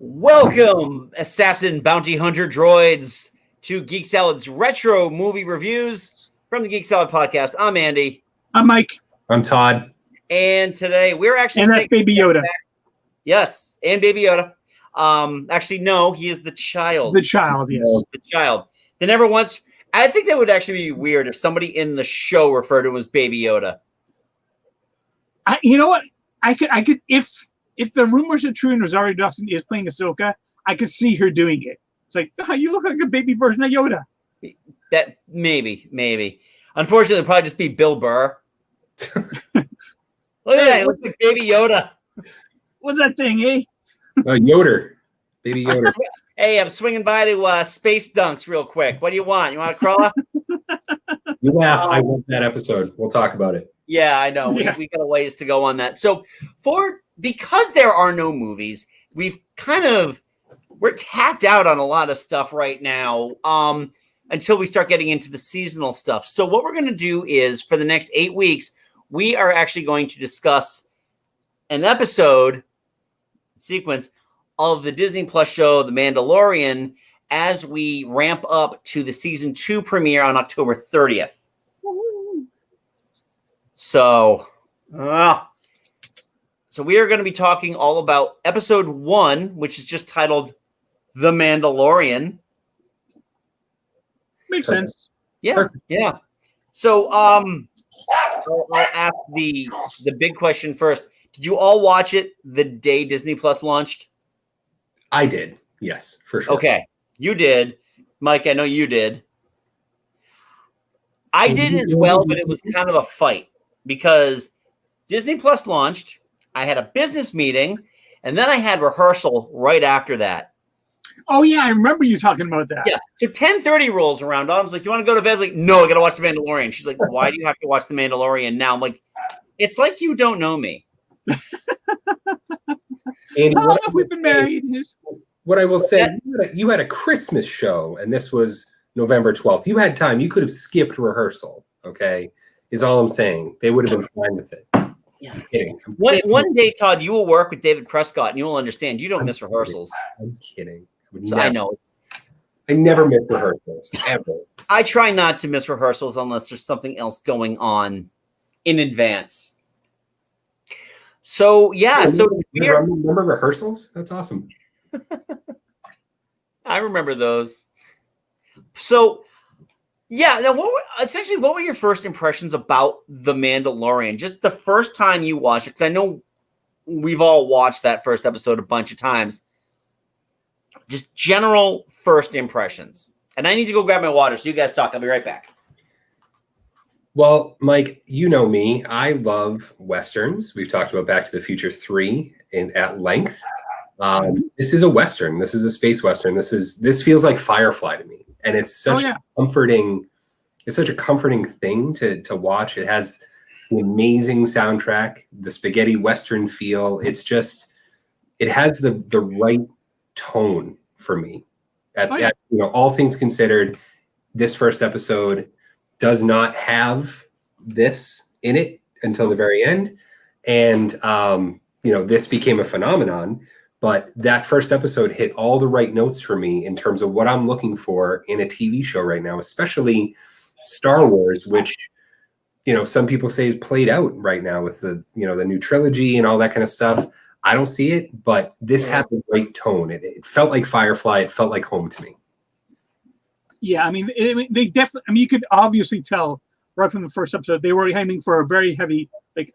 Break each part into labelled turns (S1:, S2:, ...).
S1: Welcome, assassin bounty hunter droids, to Geek Salad's retro movie reviews from the Geek Salad podcast. I'm Andy.
S2: I'm Mike.
S3: I'm Todd.
S1: And today we're actually...
S2: And that's Baby Yoda.
S1: Yes, and Baby Yoda. Actually, no, he is the child.
S2: The child, yes.
S1: The child. They never once... I think that would actually be weird if somebody in the show referred to him as Baby Yoda.
S2: You know what? I could if the rumors are true and Rosario Dawson is playing Ahsoka, I could see her doing it. It's like, oh, you look like a baby version of Yoda.
S1: That maybe. Unfortunately, it'll probably just be Bill Burr. Look at that. It looks like Baby Yoda.
S2: What's that thing, eh?
S3: Yoder. Baby Yoder.
S1: Hey, I'm swinging by to Space Dunks real quick. What do you want? You want a crawler?
S3: You laugh. I want that episode. We'll talk about it.
S1: Yeah, I know. We got a ways to go on that. So because there are no movies, we're tapped out on a lot of stuff right now until we start getting into the seasonal stuff. So what we're going to do is for the next 8 weeks, we are actually going to discuss an episode sequence of the Disney Plus show, The Mandalorian, as we ramp up to the season 2 premiere on October 30th. So we are going to be talking all about episode 1, which is just titled The Mandalorian.
S2: Makes sense.
S1: Yeah. So I'll ask the big question first. Did you all watch it the day Disney Plus launched?
S3: I did. Yes, for sure.
S1: Okay. You did. Mike, I know you did. I did as well, but it was kind of a fight because Disney Plus launched. I had a business meeting, and then I had rehearsal right after that.
S2: Oh, yeah. I remember you talking about that.
S1: Yeah. So 10:30 rolls around. Dom's like, you want to go to bed? I was like, no, I got to watch The Mandalorian. She's like, why do you have to watch The Mandalorian now? I'm like, it's like you don't know me.
S3: Andy,
S2: how long have we been married?
S3: What I will say, you had a Christmas show, and this was November 12th. You had time. You could have skipped rehearsal, okay, is all I'm saying. They would have been fine with it.
S1: Yeah. One day, Todd, you will work with David Prescott, and you will understand you don't miss rehearsals.
S3: I'm kidding.
S1: I know.
S3: I never miss rehearsals, ever.
S1: I try not to miss rehearsals unless there's something else going on in advance. So, yeah.
S3: Remember rehearsals? That's awesome.
S1: I remember those. So, yeah. Now, what were your first impressions about The Mandalorian? Just the first time you watched it, because I know we've all watched that first episode a bunch of times. Just general first impressions. And I need to go grab my water, so you guys talk. I'll be right back.
S3: Well, Mike, you know me. I love Westerns. We've talked about Back to the Future 3 at length. This is a Western. This is a space Western. This feels like Firefly to me. And it's such a comforting thing to watch. It has an amazing soundtrack, the spaghetti Western feel. It has the right tone for me. All things considered, this first episode does not have this in it until the very end. And, this became a phenomenon, but that first episode hit all the right notes for me in terms of what I'm looking for in a TV show right now, especially Star Wars, which, some people say is played out right now with the new trilogy and all that kind of stuff. I don't see it, but this had the right tone. It felt like Firefly. It felt like home to me.
S2: Yeah, they definitely. You could obviously tell right from the first episode they were aiming for a very heavy, like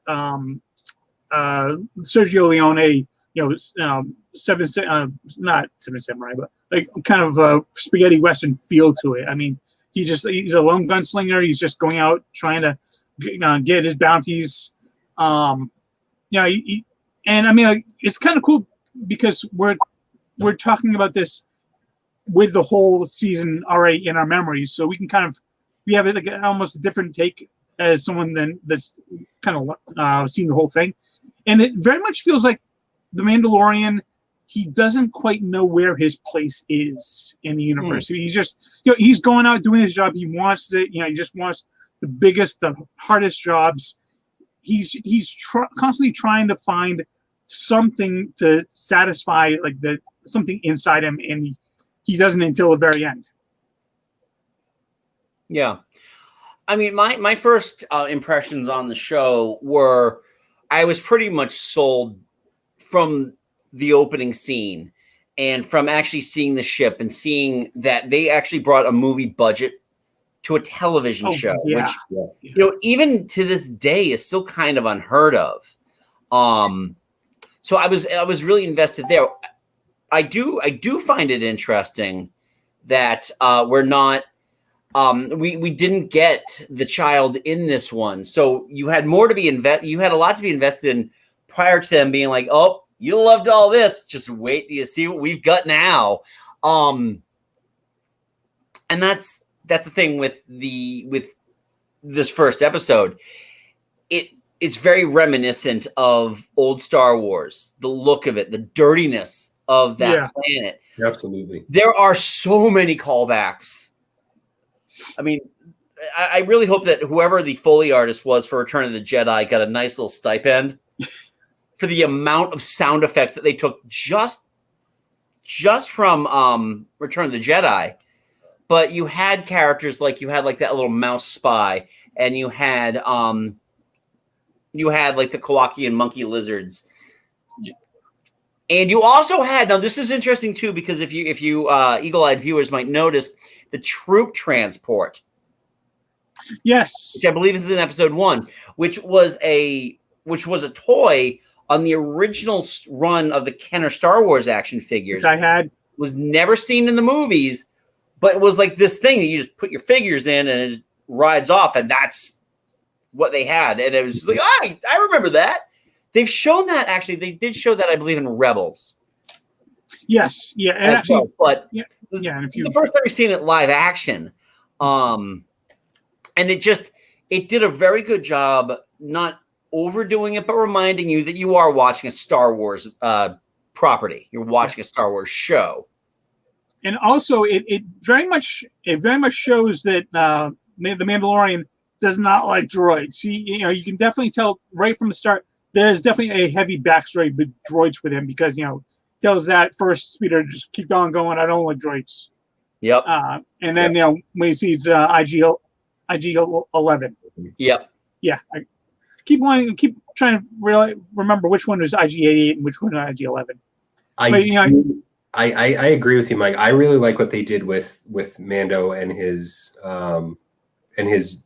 S2: Sergio Leone, not Seven Samurai, but like kind of a spaghetti Western feel to it. He's a lone gunslinger. He's just going out trying to get his bounties. It's kind of cool because we're talking about this with the whole season already in our memories, so we have it like almost a different take as someone that's kind of seen the whole thing, and it very much feels like the Mandalorian. He doesn't quite know where his place is in the universe. He's just he's going out doing his job. He wants it. He just wants the biggest, the hardest jobs. He's constantly trying to find something to satisfy like the something inside him, and he doesn't until the very end.
S1: Yeah. I mean, my first impressions on the show were I was pretty much sold from the opening scene and from actually seeing the ship and seeing that they actually brought a movie budget to a television show, which, you know, even to this day is still kind of unheard of. So I was really invested there. I do find it interesting that we're not we didn't get the child in this one. So you had more to be you had a lot to be invested in prior to them being like, oh, you loved all this. Just wait till you see what we've got now. And that's the thing with this first episode. It's very reminiscent of old Star Wars, the look of it, the dirtiness of that planet.
S3: Absolutely.
S1: There are so many callbacks. I mean, I really hope that whoever the Foley artist was for Return of the Jedi got a nice little stipend for the amount of sound effects that they took just from Return of the Jedi. But you had characters like that little mouse spy, and you had like the Kowakian monkey lizards. Yeah. And you also had, now this is interesting too, because if you eagle-eyed viewers might notice, the troop transport.
S2: Yes.
S1: Which I believe is in episode 1, which was a toy on the original run of the Kenner Star Wars action figures.
S2: Which I had. Was
S1: never seen in the movies, but it was like this thing that you just put your figures in and it just rides off, and that's what they had. And it was just like, I remember that. They've shown that, actually. They did show that, I believe, in Rebels.
S2: Yes. Yeah. And actually,
S1: but
S2: yeah, and if you,
S1: the first time you've seen it live action. And it did a very good job not overdoing it, but reminding you that you are watching a Star Wars property. You're watching a Star Wars show.
S2: And also, it very much shows that the Mandalorian does not like droids. You can definitely tell right from the start. There's definitely a heavy backstory with droids with him, because tells that first speeder, just keep going. I don't like droids.
S1: Yep.
S2: And then when he sees IG 11.
S1: Yep.
S2: Yeah. I keep trying to really remember which one was IG 88 and which one was IG 11.
S3: I agree with you, Mike. I really like what they did with Mando and his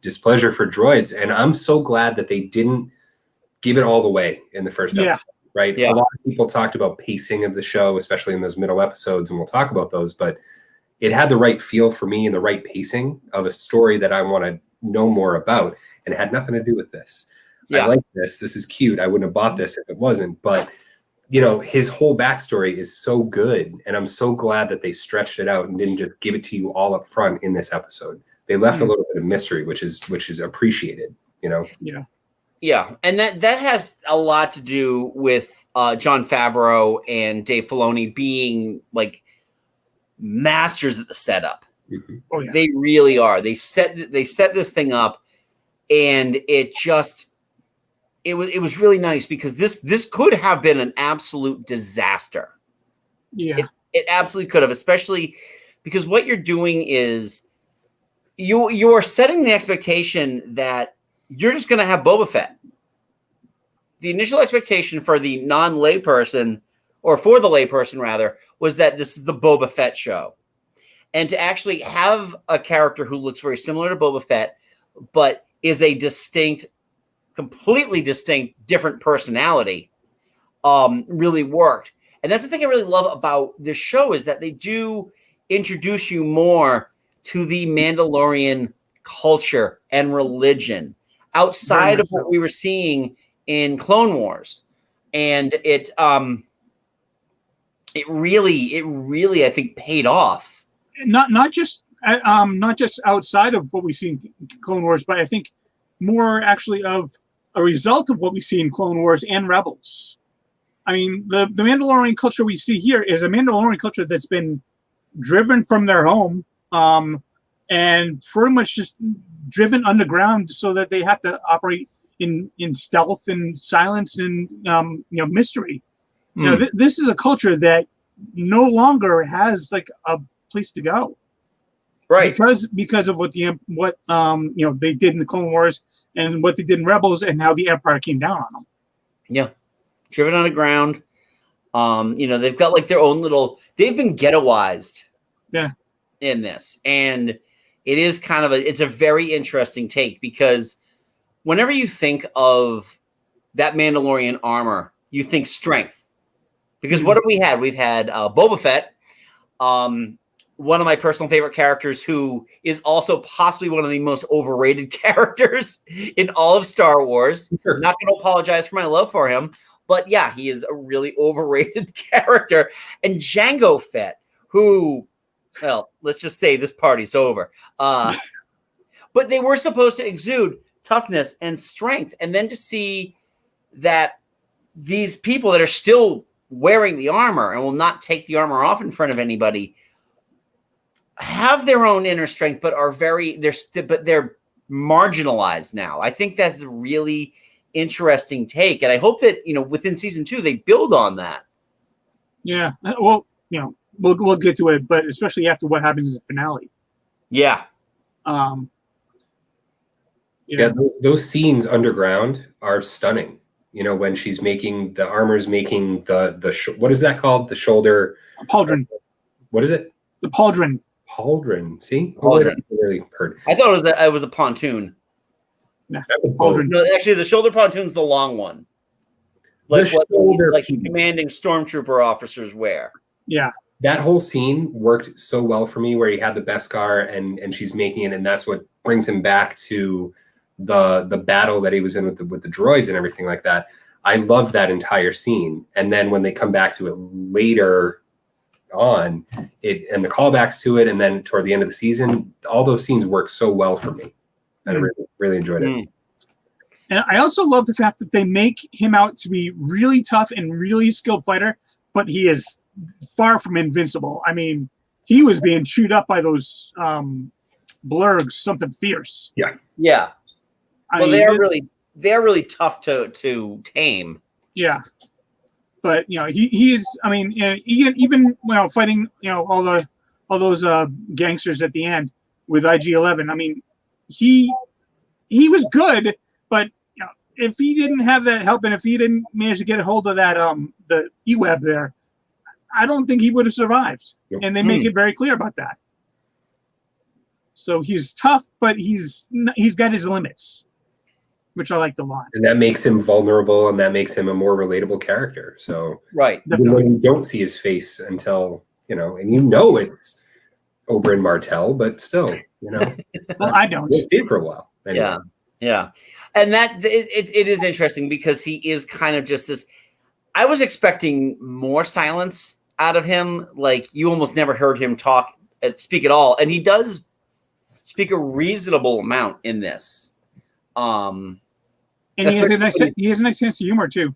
S3: displeasure for droids, and I'm so glad that they didn't give it all away in the first episode. Right?
S1: Yeah.
S3: A lot of people talked about pacing of the show, especially in those middle episodes, and we'll talk about those, but it had the right feel for me and the right pacing of a story that I want to know more about, and it had nothing to do with this. I like this. This is cute. I wouldn't have bought this if it wasn't, but his whole backstory is so good, and I'm so glad that they stretched it out and didn't just give it to you all up front in this episode. They left a little bit of mystery, which is appreciated,
S2: Yeah.
S1: Yeah, and that has a lot to do with Jon Favreau and Dave Filoni being like masters at the setup.
S3: Mm-hmm.
S2: Oh, yeah.
S1: They really are. They set this thing up, and it was really nice, because this could have been an absolute disaster.
S2: Yeah,
S1: it absolutely could have, especially because what you're doing is you are setting the expectation that you're just going to have Boba Fett. The initial expectation for the non-layperson, or for the layperson rather, was that this is the Boba Fett show. And to actually have a character who looks very similar to Boba Fett, but is a completely distinct, different personality, really worked. And that's the thing I really love about this show, is that they do introduce you more to the Mandalorian culture and religion outside of what we were seeing in Clone Wars. And it really I think paid off.
S2: Not just outside of what we see in Clone Wars, but I think more actually of a result of what we see in Clone Wars and Rebels. I mean, the Mandalorian culture we see here is a Mandalorian culture that's been driven from their home, and pretty much just driven underground, so that they have to operate in stealth and silence and mystery. This is a culture that no longer has like a place to go.
S1: Right.
S2: Because of what they did in the Clone Wars and what they did in Rebels and how the Empire came down on them.
S1: Yeah. Driven underground. They've got like their own they've been ghettoized.
S2: Yeah.
S1: In this. And it is kind of it's a very interesting take because whenever you think of that Mandalorian armor, you think strength. Because what have we had? We've had Boba Fett, one of my personal favorite characters who is also possibly one of the most overrated characters in all of Star Wars.
S3: Sure.
S1: Not going to apologize for my love for him, but yeah, he is a really overrated character. And Jango Fett, who, well, let's just say this party's over. But they were supposed to exude toughness and strength. And then to see that these people that are still wearing the armor and will not take the armor off in front of anybody have their own inner strength, but they're marginalized now. I think that's a really interesting take, and I hope that within season 2 they build on that.
S2: Yeah, well, we'll get to it, but especially after what happens in the finale.
S1: Yeah.
S3: Those scenes underground are stunning. When she's making the armor's making the what is that called? The shoulder
S2: pauldron.
S3: What is it?
S2: The pauldron.
S3: Pauldron. See,
S1: pauldron.
S3: Really heard.
S1: I thought it was a pontoon.
S2: No,
S3: that's a pauldron.
S1: No, actually, the shoulder pontoon's the long one, like commanding stormtrooper officers wear.
S2: Yeah,
S3: that whole scene worked so well for me, where he had the Beskar and she's making it, and that's what brings him back to the battle that he was in with the droids and everything like that. I loved that entire scene, and then when they come back to it later on, and the callbacks to it, and then toward the end of the season, all those scenes work so well for me. I really, really enjoyed it.
S2: And I also love the fact that they make him out to be really tough and really skilled fighter, but he is far from invincible. I mean, he was being chewed up by those blurgs, something fierce.
S1: Yeah. Well, they're really tough to tame.
S2: Yeah. But he is. I mean, even fighting all those gangsters at the end with IG-11. I mean, he was good, but if he didn't have that help and if he didn't manage to get a hold of that the E-Web there, I don't think he would have survived. Yep. And they make it very clear about that. So he's tough, but he's got his limits, which I like a lot. And
S3: that makes him vulnerable, and that makes him a more relatable character. So
S1: right,
S3: even when you don't see his face until and it's Oberyn Martell, but still,
S2: well, I don't.
S3: It did for a while. Anyway.
S1: Yeah, and that it is interesting because he is kind of just this. I was expecting more silence out of him. Like, you almost never heard him speak at all, and he does speak a reasonable amount in this.
S2: And he has a nice sense of humor too.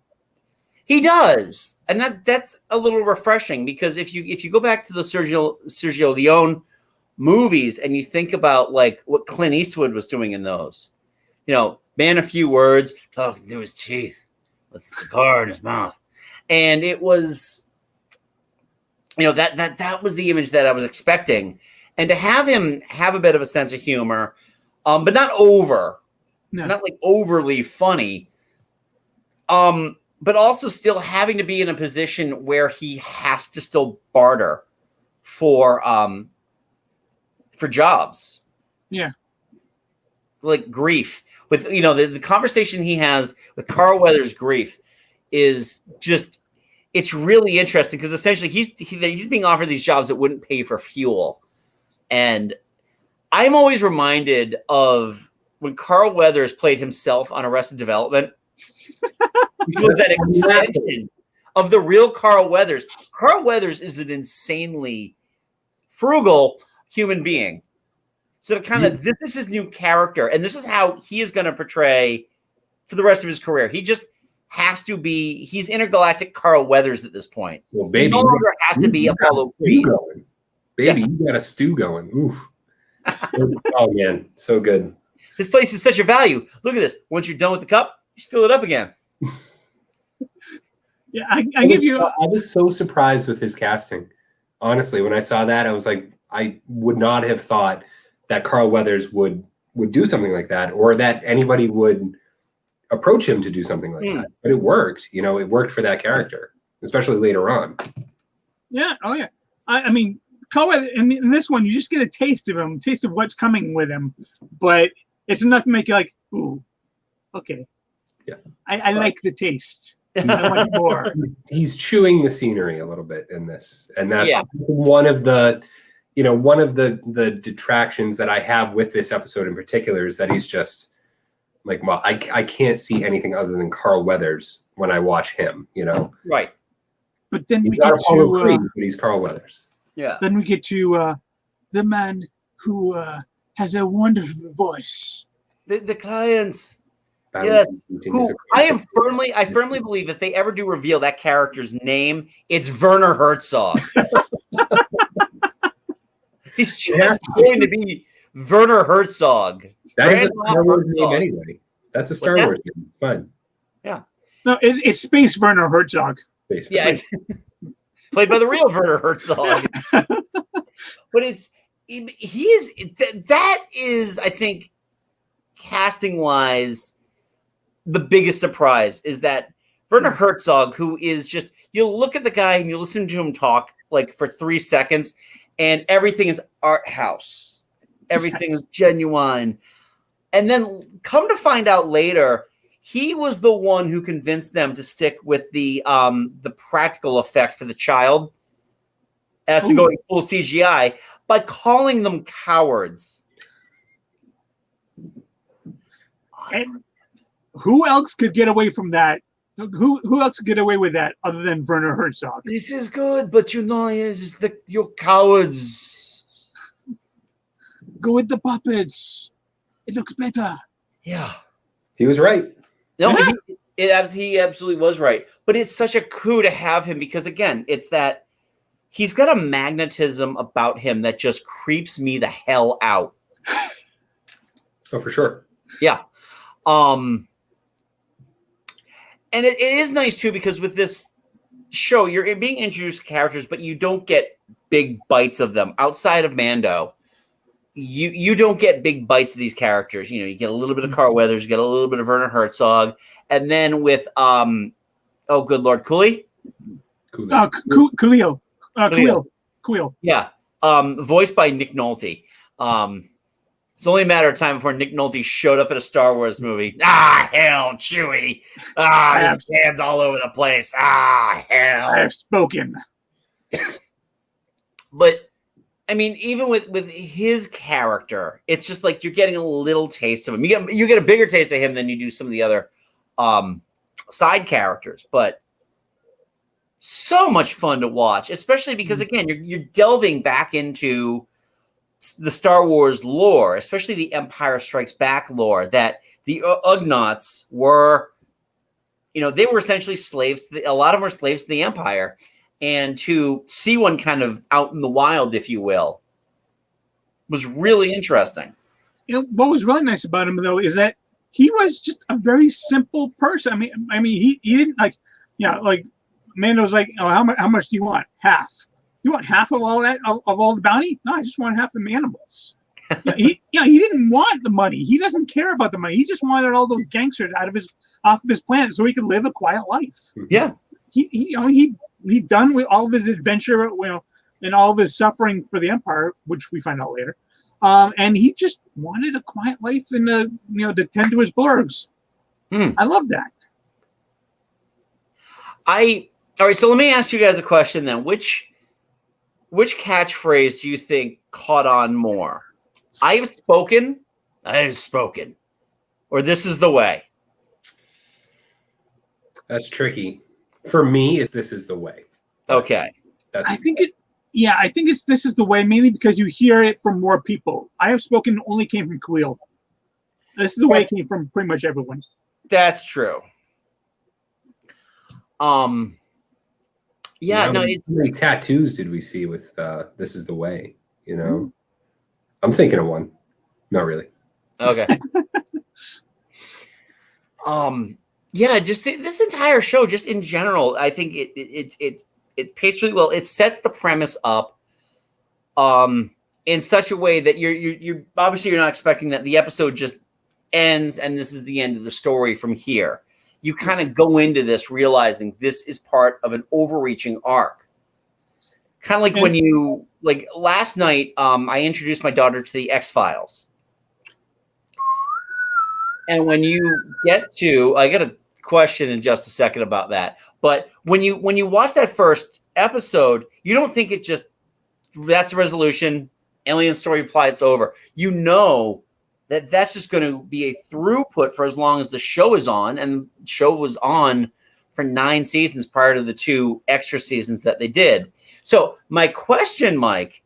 S1: He does, and that's a little refreshing, because if you go back to the Sergio Leone movies and you think about like what Clint Eastwood was doing in those, man, a few words, talking through his teeth with a cigar in his mouth, and it was, that was the image that I was expecting, and to have him have a bit of a sense of humor, but not not like overly funny, but also still having to be in a position where he has to still barter for jobs.
S2: Yeah.
S1: Like Grief. With the conversation he has with Carl Weathers' Grief is just, it's really interesting, because essentially he's being offered these jobs that wouldn't pay for fuel. And I'm always reminded of when Carl Weathers played himself on Arrested Development, which was an extension of the real Carl Weathers. Carl Weathers is an insanely frugal human being. So this is his new character, and this is how he is going to portray for the rest of his career. He just has to be, he's intergalactic Carl Weathers at this point.
S3: Well, baby,
S1: he no longer has to be Apollo Creed.
S3: Baby, you got a stew going. Oof. Oh, man, so good.
S1: This place is such a value. Look at this. Once you're done with the cup, you fill it up again.
S2: Yeah, I give you.
S3: I was so surprised with his casting. Honestly, when I saw that, I was like, I would not have thought that Carl Weathers would do something like that, or that anybody would approach him to do something like that. But it worked. You know, it worked for that character, especially later on.
S2: Yeah. Oh yeah. I mean, Carl Weathers, in this one, you just get a taste of him, taste of what's coming with him, but it's enough to make you like, ooh, okay.
S3: Yeah.
S2: I like the taste. I want more.
S3: He's chewing the scenery a little bit in this, and that's
S1: Yeah.
S3: one of the detractions that I have with this episode in particular is that he's just like, well, I can't see anything other than Carl Weathers when I watch him, you know.
S1: Right.
S2: But then
S3: He's
S2: we
S3: not
S2: get
S3: Apollo Creed,
S2: to
S3: but he's Carl Weathers.
S1: Yeah.
S2: then we get to the man who has a wonderful voice.
S1: The clients.
S3: Battle
S1: Yes.
S3: continues
S1: Who
S3: across
S1: I firmly believe if they ever do reveal that character's name, it's Werner Herzog. He's just going to be Werner Herzog.
S3: That is a
S1: Grandma
S3: Star Wars name
S1: Herzog.
S3: anyway. That's a Star Wars name. It's fine.
S2: No, it's Space Werner Herzog.
S3: Space
S1: Yeah, it's played by the real Werner Herzog. But that is, I think, casting wise, the biggest surprise is that Werner Herzog, who is just, you'll look at the guy and you listen to him talk like for 3 seconds, and everything is art house, everything is genuine, and then come to find out later, he was the one who convinced them to stick with the practical effect for the child as to going full CGI by calling them cowards.
S2: And who else could get away from that? Who else could get away with that other than Werner Herzog?
S1: This is good, but you're cowards.
S2: Go with the puppets. It looks better.
S1: Yeah.
S3: He was right.
S1: No,
S2: Yeah.
S1: he absolutely was right. But it's such a coup to have him because, again, it's that he's got a magnetism about him that just creeps me the hell out.
S3: Oh, for sure.
S1: Yeah. And it is nice, too, because with this show, you're being introduced to characters, but you don't get big bites of them. Outside of Mando, you don't get big bites of these characters. You know, you get a little bit of Carl Weathers, you get a little bit of Werner Herzog, and then with, oh, good Lord, Cooley?
S2: Khalil.
S1: Yeah. Voiced by Nick Nolte. It's only a matter of time before Nick Nolte showed up at a Star Wars movie. Ah, hell, Chewie. Ah, his hands all over the place. Ah, hell.
S2: I have spoken.
S1: But, I mean, even with his character, it's just like you're getting a little taste of him. You get a bigger taste of him than you do some of the other side characters. But so much fun to watch, especially because, again, you're delving back into the Star Wars lore, especially the Empire Strikes Back lore, that the Ugnaughts were, they were essentially slaves. A lot of them were slaves to the Empire. And to see one kind of out in the wild, if you will, was really interesting.
S2: What was really nice about him, though, is that he was just a very simple person. I mean, he didn't like Mando's like, oh, how much do you want? Half. You want half of all that of all the bounty? No, I just want half the animals. He didn't want the money. He doesn't care about the money. He just wanted all those gangsters off of his planet so he could live a quiet life.
S1: Yeah.
S2: He done with all of his adventure, and all of his suffering for the Empire, which we find out later. And he just wanted a quiet life and to tend to his blurgs. I love that.
S1: All right, so let me ask you guys a question then. Which catchphrase do you think caught on more? I have spoken, or this is the way?
S3: That's tricky. For me, this is the way.
S1: Okay.
S2: I think it's this is the way, mainly because you hear it from more people. I have spoken only came from Khalil. This is the way it came from pretty much everyone.
S1: That's true. Yeah,
S3: how many tattoos did we see with "This Is the Way"? I'm thinking of one. Not really.
S1: Okay. Yeah, just this entire show, just in general, I think it pays really well. It sets the premise up in such a way that you're obviously you're not expecting that the episode just ends and this is the end of the story from here. You kind of go into this realizing this is part of an overreaching arc. Kind of like when you like last night, I introduced my daughter to the X-Files. And when you get to, I got a question in just a second about that. But when you watch that first episode, you don't think it just that's the resolution, alien story plot, it's over. You know that that's just going to be a throughput for as long as the show is on, and the show was on for 9 seasons prior to the 2 extra seasons that they did. So my question, Mike.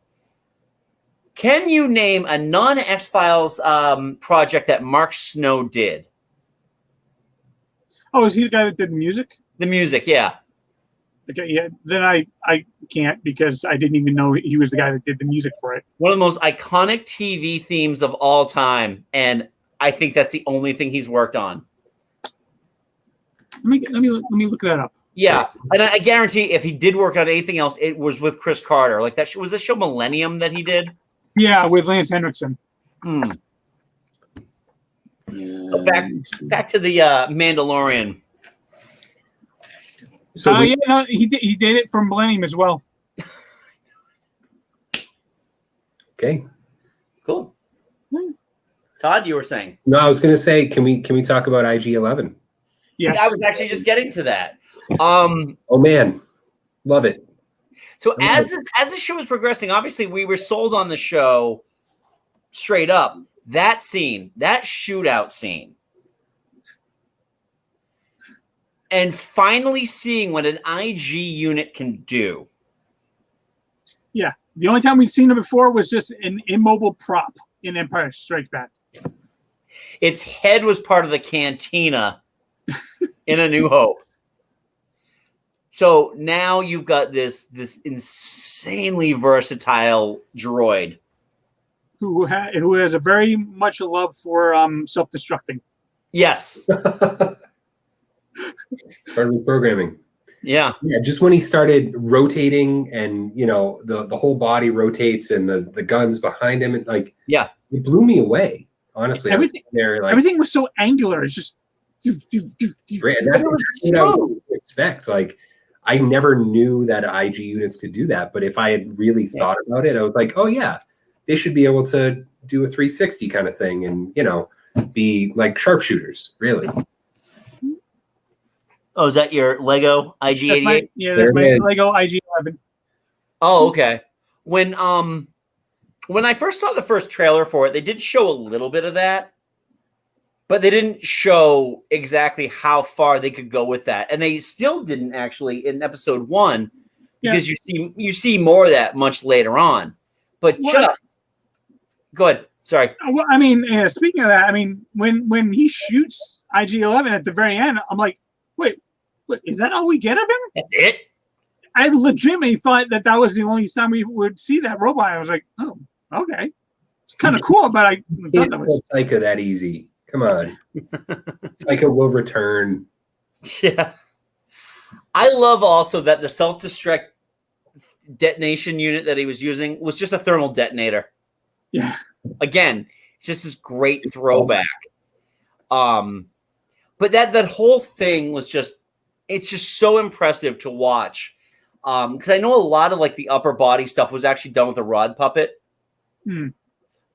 S1: Can you name a non-X-Files project that Mark Snow did?
S2: Oh, is he the guy that did the music?
S1: The music, yeah.
S2: Okay, yeah. Then I can't because I didn't even know he was the guy that did the music for it.
S1: One of the most iconic TV themes of all time, and I think that's the only thing he's worked on.
S2: Let me look that up.
S1: Yeah, and I guarantee if he did work on anything else, it was with Chris Carter. Like that was the show Millennium that he did.
S2: Yeah, with Lance Henriksen.
S1: Back to the Mandalorian.
S2: So yeah, no, he did it for Millennium as well.
S3: Okay.
S1: Cool. Todd, you were saying?
S3: No, I was going to say, can we talk about IG-11?
S2: Yes,
S1: I was actually just getting to that.
S3: Oh man, love it.
S1: So as the show was progressing, obviously we were sold on the show straight up. That scene, that shootout scene, and finally seeing what an IG unit can do.
S2: Yeah, the only time we'd seen it before was just an immobile prop in Empire Strikes Back.
S1: Its head was part of the cantina in A New Hope. So now you've got this insanely versatile droid
S2: Who has a very much a love for self-destructing.
S1: Yes.
S3: Started with programming.
S1: Yeah.
S3: Yeah, just when he started rotating and the whole body rotates and the guns behind him, and like it blew me away. Honestly,
S2: everything was so angular. It's just
S3: great. And that's what I would expect. Like I never knew that IG units could do that, but if I had really thought about it, I was like, oh yeah, they should be able to do a 360 kind of thing and be like sharpshooters, really.
S1: Oh, is that your Lego IG-88?
S2: That's my Lego IG-11.
S1: Oh, okay. When I first saw the first trailer for it, they did show a little bit of that, but they didn't show exactly how far they could go with that. And they still didn't actually in episode 1 because you see more of that much later on. But go ahead. Sorry.
S2: Well, I mean, speaking of that, I mean, when he shoots IG-11 at the very end, I'm like, wait, is that all we get of him?
S1: That's it?
S2: I legitimately thought that was the only time we would see that robot. I was like, oh, okay. It's kind of cool, but I thought that was
S3: Psycho that easy. Come on. Psycho will return.
S1: Yeah. I love also that the self-destruct detonation unit that he was using was just a thermal detonator.
S2: Yeah.
S1: Again, just this great throwback. But that whole thing was it's just so impressive to watch. Because I know a lot of like the upper body stuff was actually done with a rod puppet. And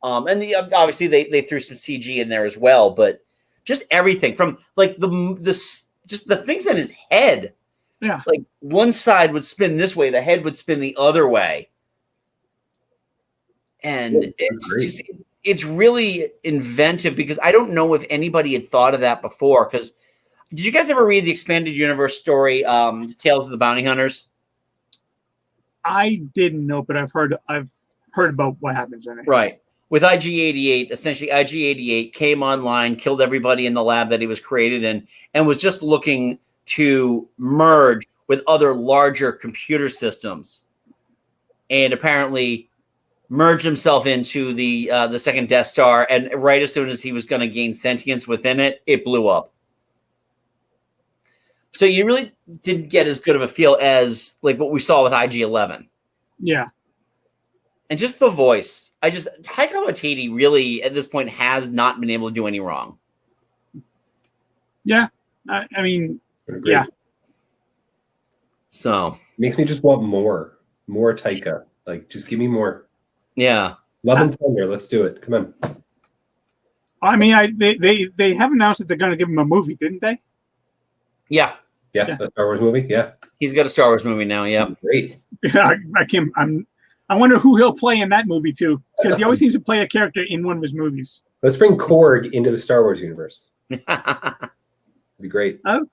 S1: obviously they threw some CG in there as well, but just everything from like just the things in his head.
S2: Yeah.
S1: Like one side would spin this way, the head would spin the other way. And it's really inventive because I don't know if anybody had thought of that before. Because did you guys ever read the expanded universe story, Tales of the Bounty Hunters?
S2: I didn't know, but I've heard about what happens in it.
S1: Right. With IG-88, essentially IG-88 came online, killed everybody in the lab that he was created in, and was just looking to merge with other larger computer systems. And apparently merged himself into the second Death Star, and right as soon as he was going to gain sentience within it, it blew up. So you really didn't get as good of a feel as like what we saw with IG-11.
S2: Yeah.
S1: And just the voice. Taika Waititi really, at this point, has not been able to do any wrong.
S2: Yeah. I mean,
S3: Agree.
S2: yeah.
S1: So.
S3: Makes me just want more Taika. Like, just give me more.
S1: Yeah.
S3: Love and Thunder. Let's do it. Come on.
S2: I mean, they have announced that they're going to give him a movie, didn't they?
S1: Yeah.
S3: Yeah, a Star Wars movie. Yeah.
S1: He's got a Star Wars movie now. Yeah.
S3: Great.
S2: Yeah, I wonder who he'll play in that movie too, because he always seems to play a character in one of his movies.
S3: Let's bring Korg into the Star Wars universe. It'd be great.
S2: Oh.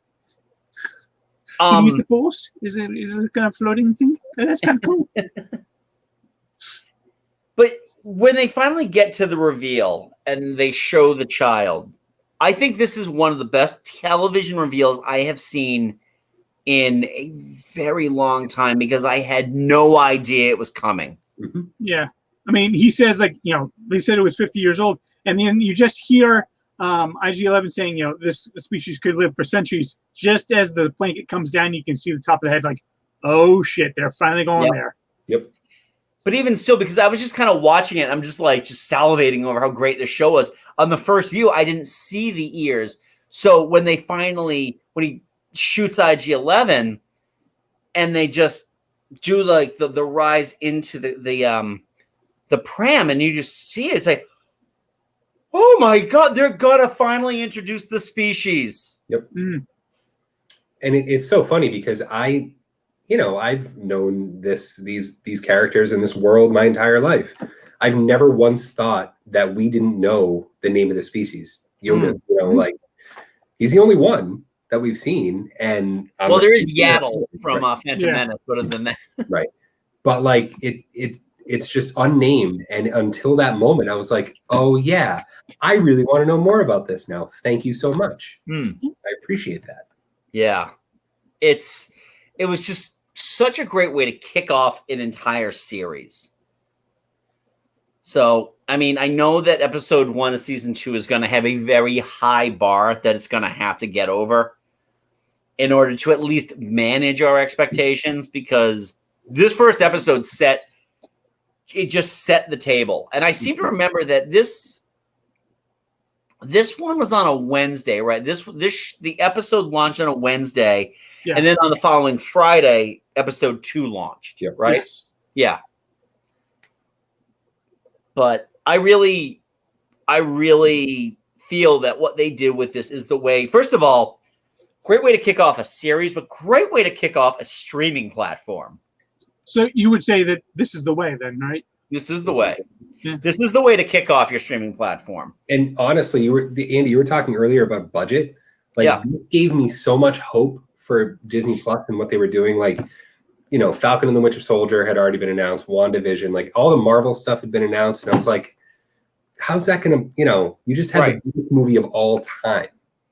S2: Can he use the Force? Is it kind of floating thing? That's kind of cool.
S1: But when they finally get to the reveal and they show the child, I think this is one of the best television reveals I have seen in a very long time because I had no idea it was coming.
S3: Mm-hmm.
S2: Yeah. I mean, he says, like, they said it was 50 years old. And then you just hear IG-11 saying, this species could live for centuries. Just as the blanket comes down, you can see the top of the head like, oh, shit, they're finally going there.
S3: Yep.
S1: But even still, because I was just kind of watching it, I'm just salivating over how great the show was. On the first view, I didn't see the ears. So when he shoots IG-11 and they just do like the rise into the pram and you just see it, it's like, oh my God, they're gonna finally introduce the species.
S3: Yep. Mm. And it's so funny because I've known these characters in this world my entire life. I've never once thought that we didn't know the name of the species. Yoda, like he's the only one that we've seen. And
S1: there is Yaddle from Phantom Menace, but other than that,
S3: right. But like it's just unnamed. And until that moment, I was like, oh yeah, I really want to know more about this now. Thank you so much. I appreciate that.
S1: Yeah. It was just such a great way to kick off an entire series. So, I mean, I know that episode 1 of season 2 is going to have a very high bar that it's going to have to get over in order to at least manage our expectations, because this first episode just set the table. And I seem to remember that this one was on a Wednesday, right? The episode launched on a Wednesday, and then on the following Friday, episode 2 launched, right?
S2: Yes.
S1: Yeah. But I really feel that what they did with this is the way, first of all, great way to kick off a series, but great way to kick off a streaming platform.
S2: So you would say that this is the way then, right?
S1: This is the way.
S2: Yeah.
S1: This is the way to kick off your streaming platform.
S3: And honestly, Andy, you were talking earlier about budget. Like, this gave me so much hope for Disney Plus and what they were doing. Like, Falcon and the Winter Soldier had already been announced, WandaVision, like all the Marvel stuff had been announced. And I was like, how's that going to, you just had the biggest movie of all time,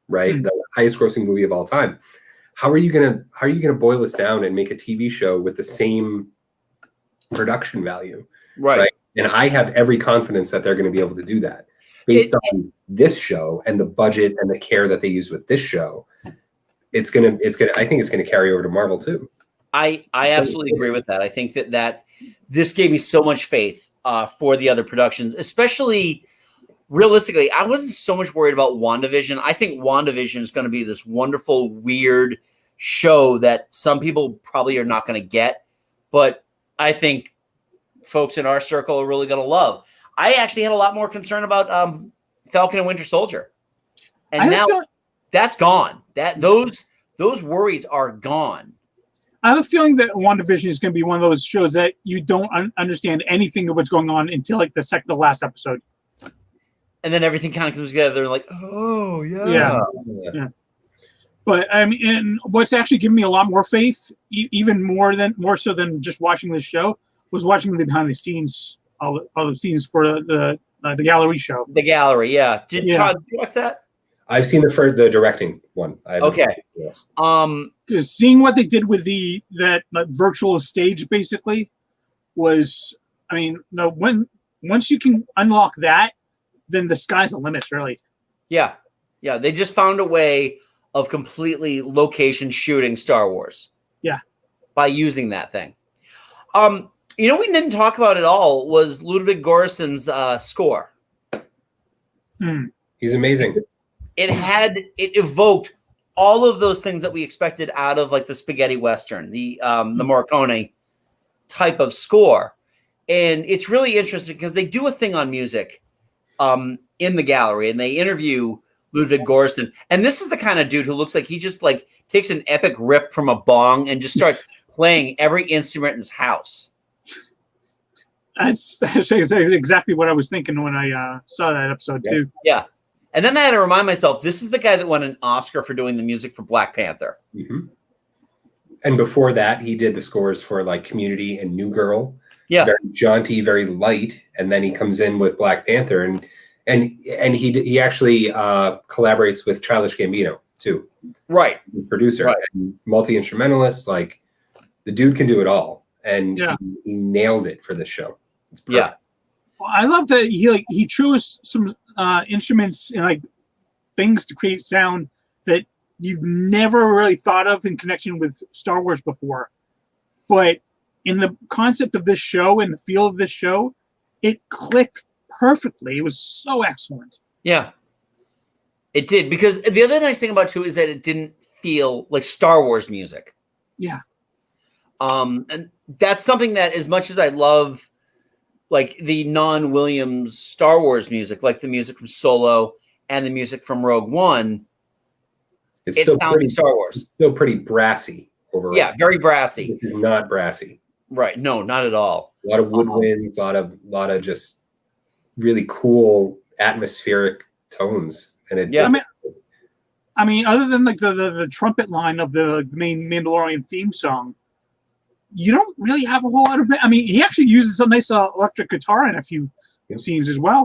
S3: right? Mm-hmm. The highest grossing movie of all time. How are you going to boil this down and make a TV show with the same production value? Right. And I have every confidence that they're going to be able to do that based on this show and the budget and the care that they use with this show. I think it's going to carry over to Marvel too.
S1: I absolutely agree with that. I think that this gave me so much faith for the other productions, especially realistically. I wasn't so much worried about WandaVision. I think WandaVision is going to be this wonderful, weird show that some people probably are not going to get, but I think folks in our circle are really going to love. I actually had a lot more concern about Falcon and Winter Soldier, and now that's gone. Those worries are gone.
S2: I have a feeling that WandaVision is going to be one of those shows that you don't understand anything of what's going on until like the second to last episode.
S1: And then everything kind of comes together like, oh, yeah.
S2: But I mean, and what's actually given me a lot more faith, even more so than just watching this show, was watching the behind the scenes, all the scenes for the gallery show.
S1: The gallery, yeah. Todd, did you watch that?
S3: I've seen the directing one.
S1: Okay.
S3: Yes.
S2: Because seeing what they did with that virtual stage basically was, I mean, once you can unlock that, then the sky's the limit, really.
S1: Yeah. Yeah. They just found a way of completely location shooting Star Wars.
S2: Yeah.
S1: By using that thing. We didn't talk about at all was Ludwig Göransson's score.
S3: He's amazing.
S1: It evoked all of those things that we expected out of like the spaghetti western, the Morricone type of score. And it's really interesting because they do a thing on music in the gallery, and they interview Ludwig Göransson. And this is the kind of dude who looks like he just like takes an epic rip from a bong and just starts playing every instrument in his house.
S2: That's exactly what I was thinking when I saw that episode too.
S1: Yeah. And then I had to remind myself, this is the guy that won an Oscar for doing the music for Black Panther.
S3: Mm-hmm. And before that, he did the scores for like Community and New Girl.
S1: Yeah.
S3: Very jaunty, very light. And then he comes in with Black Panther and he actually collaborates with Childish Gambino too.
S1: Right.
S3: The producer. Right. And multi-instrumentalist. Like the dude can do it all. And he nailed it for this show. It's perfect.
S1: Yeah.
S2: Well, I love that he chose some instruments and like things to create sound that you've never really thought of in connection with Star Wars before. But in the concept of this show and the feel of this show, it clicked perfectly. It was so excellent.
S1: Yeah. It did, because the other nice thing about it too is that it didn't feel like Star Wars music.
S2: Yeah.
S1: And that's something that, as much as I love like the non-Williams Star Wars music, like the music from Solo and the music from Rogue One,
S3: it's so
S1: sounds
S3: pretty,
S1: Star Wars.
S3: So pretty brassy overall.
S1: Yeah, very brassy.
S3: It's not brassy.
S1: Right. No, not at all.
S3: A lot of woodwinds, a lot of just really cool atmospheric tones. And
S2: I mean, other than like the trumpet line of the main Mandalorian theme song, you don't really have a whole lot of it. I mean, he actually uses a nice electric guitar in a few scenes as well.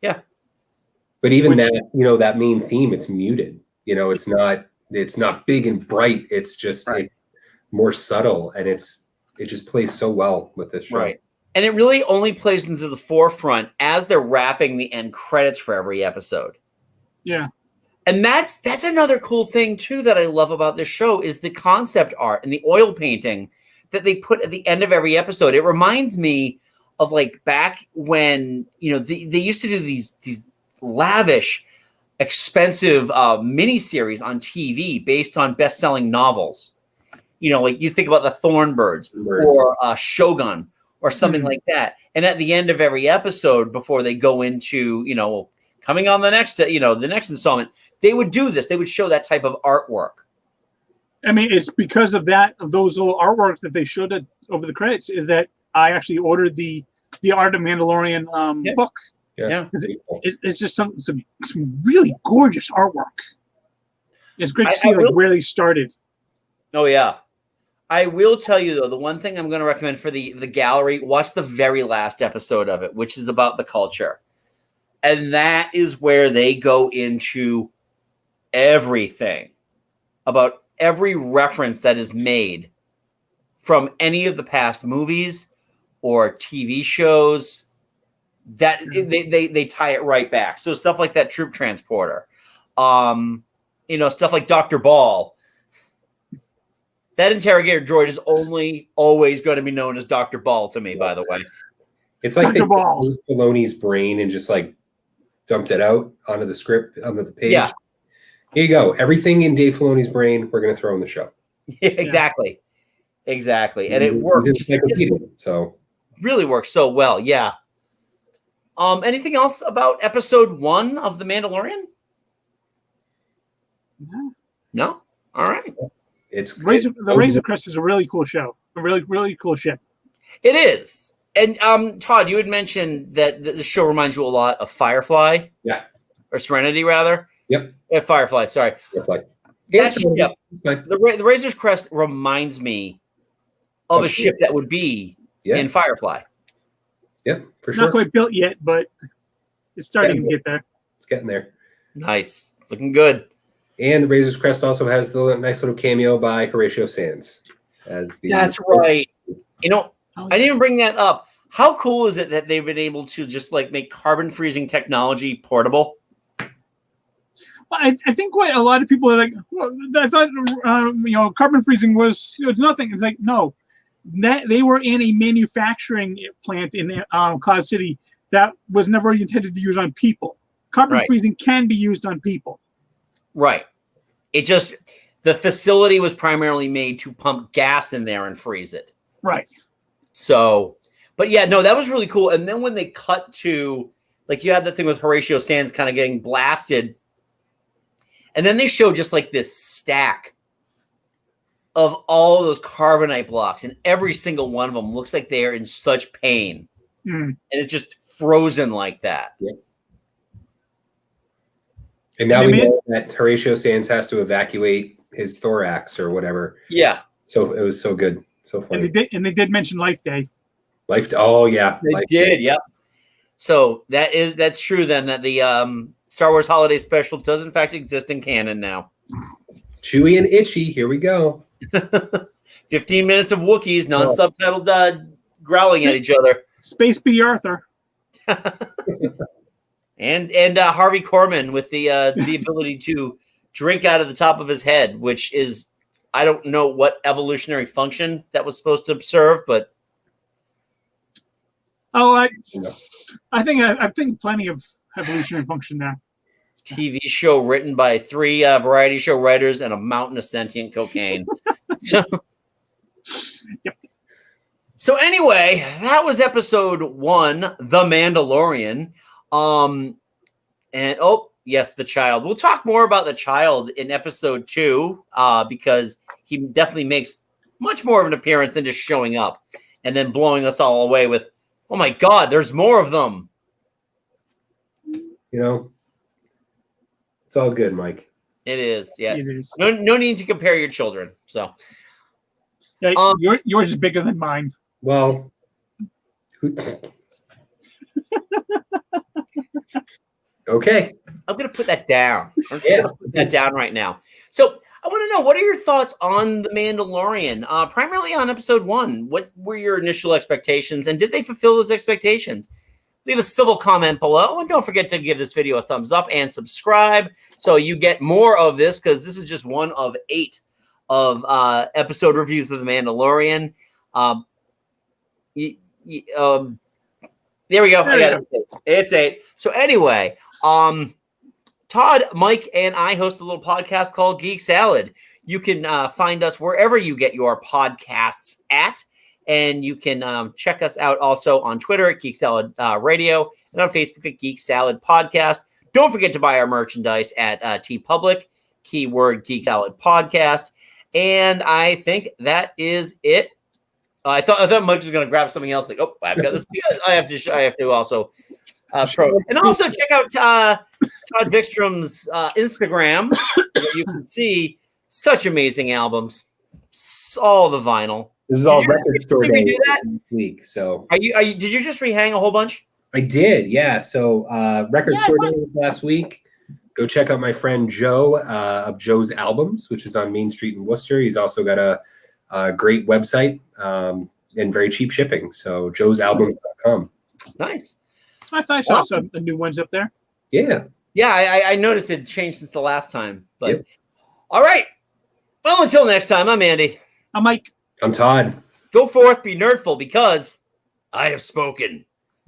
S1: Yeah.
S3: But even that main theme, it's muted. It's not big and bright. It's just more subtle, and it just plays so well with this show.
S1: Right. And it really only plays into the forefront as they're wrapping the end credits for every episode.
S2: Yeah.
S1: And that's another cool thing too that I love about this show is the concept art and the oil painting that they put at the end of every episode. It reminds me of like back when, they used to do these lavish, expensive miniseries on TV based on best-selling novels. Like you think about the Thornbirds or Shogun or something like that. And at the end of every episode, before they go into, coming on the next installment, they would do this. They would show that type of artwork.
S2: I mean, it's because of those little artworks that they showed over the credits is that I actually ordered the Art of Mandalorian book.
S1: Yeah.
S2: It's just some really gorgeous artwork. It's great to see where they started.
S1: Oh, yeah. I will tell you, though, the one thing I'm going to recommend for the gallery, watch the very last episode of it, which is about the culture. And that is where they go into everything about every reference that is made from any of the past movies or TV shows, that they tie it right back. So stuff like that troop transporter, stuff like Dr. Ball. That interrogator droid is always going to be known as Dr. Ball to me, by the way.
S3: It's like they took Filoni's brain and just like dumped it out onto the script, onto the page.
S1: Yeah.
S3: Here you go. Everything in Dave Filoni's brain, we're going to throw in the show.
S1: Yeah, exactly. And it works.
S3: So
S1: really works so well. Yeah. Anything else about episode 1 of The Mandalorian? No? All right.
S3: The
S2: Razor Crest is a really cool show. A really, really cool ship.
S1: It is. And Todd, you had mentioned that the show reminds you a lot of Firefly.
S3: Yeah.
S1: Or Serenity, rather.
S3: Yep.
S1: Firefly, sorry.
S3: Firefly.
S1: The Razor's Crest reminds me of a ship that would be in Firefly.
S3: Yep, for sure.
S2: Not quite built yet, but it's starting to get there.
S3: It's getting there.
S1: Nice. Looking good.
S3: And the Razor's Crest also has the nice little cameo by Horatio Sands.
S1: That's right. I didn't even bring that up. How cool is it that they've been able to just like make carbon freezing technology portable?
S2: I think what a lot of people are like, well, I thought carbon freezing was nothing. It's like no, that they were in a manufacturing plant in Cloud City that was never intended to use on people. Carbon freezing can be used on people.
S1: Right. The facility was primarily made to pump gas in there and freeze it.
S2: Right.
S1: So, but yeah, no, that was really cool. And then when they cut to, like, you had the thing with Horatio Sands kind of getting blasted. And then they show just like this stack of all of those carbonite blocks. And every single one of them looks like they're in such pain. And it's just frozen like that.
S3: Yeah. And now we know that Horatio Sands has to evacuate his thorax or whatever.
S1: Yeah.
S3: So it was so good. So funny.
S2: And they did mention Life Day.
S3: Oh, yeah.
S1: They did, yep. So that's true then, that the Star Wars Holiday Special does in fact exist in canon now.
S3: Chewie and Itchy, here we go.
S1: 15 minutes of Wookiees, non-subtitled growling at each other.
S2: Space B. Arthur.
S1: and Harvey Korman with the ability to drink out of the top of his head, which is, I don't know what evolutionary function that was supposed to serve, but
S2: I think plenty of evolutionary function there.
S1: TV show written by 3 variety show writers and a mountain of sentient cocaine. So anyway, that was episode 1, The Mandalorian. And yes, the child. We'll talk more about the child in episode 2, because he definitely makes much more of an appearance than just showing up and then blowing us all away with, oh my God, there's more of them.
S3: It's all good, Mike.
S1: It is, yeah.
S2: It is.
S1: No need to compare your children. So,
S2: yeah, yours is bigger than mine.
S3: Well, okay.
S1: I'm gonna put that down. I'm gonna put that down right now. So I want to know, what are your thoughts on The Mandalorian? Primarily on episode 1. What were your initial expectations, and did they fulfill those expectations? Leave a civil comment below, and don't forget to give this video a thumbs up and subscribe so you get more of this, because this is just one of 8 of episode reviews of The Mandalorian. There we go. I got it. It's 8. So anyway, Todd, Mike, and I host a little podcast called Geek Salad. You can find us wherever you get your podcasts at. And you can check us out also on Twitter at Geek Salad Radio and on Facebook at Geek Salad Podcast. Don't forget to buy our merchandise at TeePublic, keyword Geek Salad Podcast. And I think that is it. I thought Mike was going to grab something else. Like, oh, I've got this. I have to also and also check out Todd Vikstrom's Instagram, where you can see such amazing albums, all the vinyl.
S3: This is all record store day
S1: do that
S3: week. So,
S1: did you just rehang a whole bunch?
S3: I did, yeah. So, record store day last week. Go check out my friend Joe of Joe's Albums, which is on Main Street in Worcester. He's also got a great website and very cheap shipping. So, joesalbums.com.
S1: Nice.
S2: I thought I saw some new ones up there.
S3: Yeah.
S1: Yeah, I noticed it changed since the last time. But all right. Well, until next time, I'm Andy.
S2: I'm Mike.
S3: I'm Todd.
S1: Go forth, be nerdful, because I have spoken.